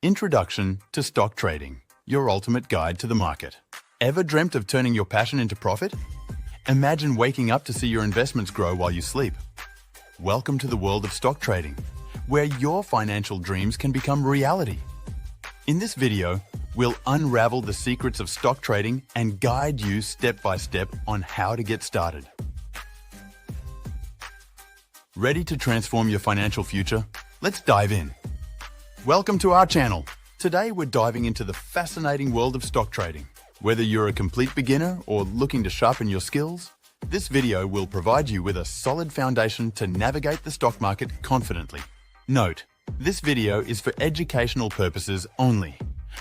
Introduction to Stock Trading, your ultimate guide to the market. Ever dreamt of turning your passion into profit? Imagine waking up to see your investments grow while you sleep. Welcome to the world of stock trading, where your financial dreams can become reality. In this video, we'll unravel the secrets of stock trading and guide you step by step on how to get started. Ready to transform your financial future? Let's dive in. Welcome to our channel. Today we're diving into the fascinating world of stock trading. Whether you're a complete beginner or looking to sharpen your skills, this video will provide you with a solid foundation to navigate the stock market confidently. Note, this video is for educational purposes only,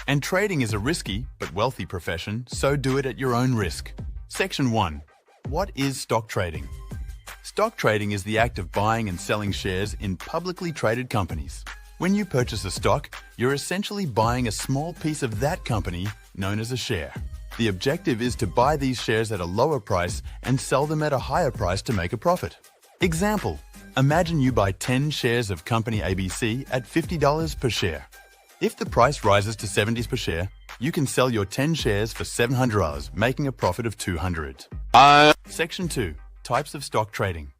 and trading is a risky but wealthy profession, so do it at your own risk. Section 1. What is stock trading? Stock trading is the act of buying and selling shares in publicly traded companies. When you purchase a stock, you're essentially buying a small piece of that company, known as a share. The objective is to buy these shares at a lower price and sell them at a higher price to make a profit. Example, imagine you buy 10 shares of company ABC at $50 per share. If the price rises to $70 per share, you can sell your 10 shares for $700, making a profit of $200. Section 2. Types of stock trading.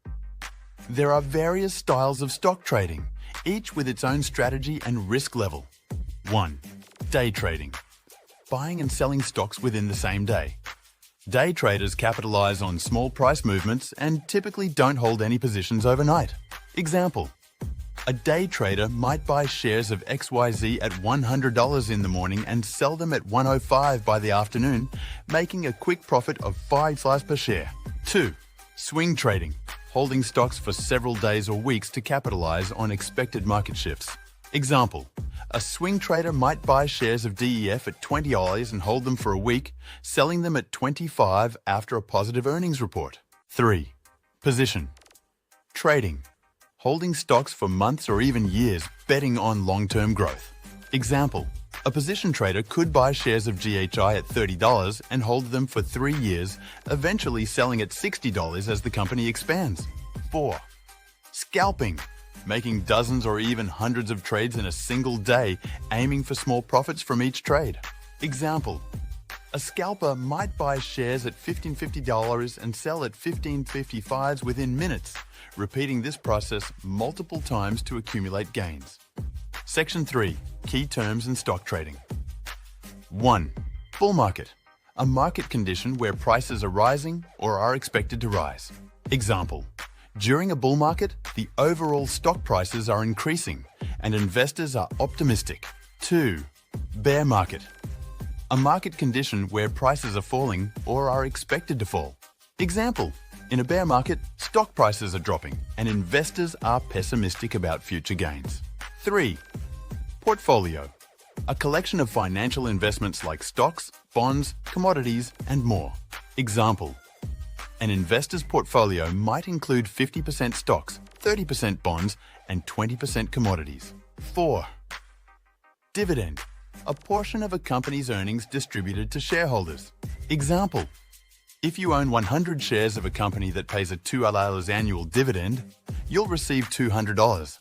There are various styles of stock trading, each with its own strategy and risk level. 1. Day trading. Buying and selling stocks within the same day. Day traders capitalize on small price movements and typically don't hold any positions overnight. Example, a day trader might buy shares of XYZ at $100 in the morning and sell them at $105 by the afternoon, making a quick profit of $5 per share. 2. Swing trading. Holding stocks for several days or weeks to capitalize on expected market shifts. Example, a swing trader might buy shares of DEF at $20 and hold them for a week, selling them at $25 after a positive earnings report. 3. Position trading. Holding stocks for months or even years, betting on long-term growth. Example, a position trader could buy shares of GHI at $30 and hold them for 3 years, eventually selling at $60 as the company expands. 4. Scalping. Making dozens or even hundreds of trades in a single day, aiming for small profits from each trade. Example, a scalper might buy shares at $15.50 and sell at $15.55 within minutes, repeating this process multiple times to accumulate gains. Section 3. Key terms in stock trading. 1. Bull market. A market condition where prices are rising or are expected to rise. Example, during a bull market, the overall stock prices are increasing and investors are optimistic. 2. Bear market. A market condition where prices are falling or are expected to fall. Example, in a bear market, stock prices are dropping and investors are pessimistic about future gains. 3. Portfolio. A collection of financial investments like stocks, bonds, commodities, and more. Example, an investor's portfolio might include 50% stocks, 30% bonds, and 20% commodities. 4. Dividend. A portion of a company's earnings distributed to shareholders. Example, if you own 100 shares of a company that pays a $2 annual dividend, you'll receive $200.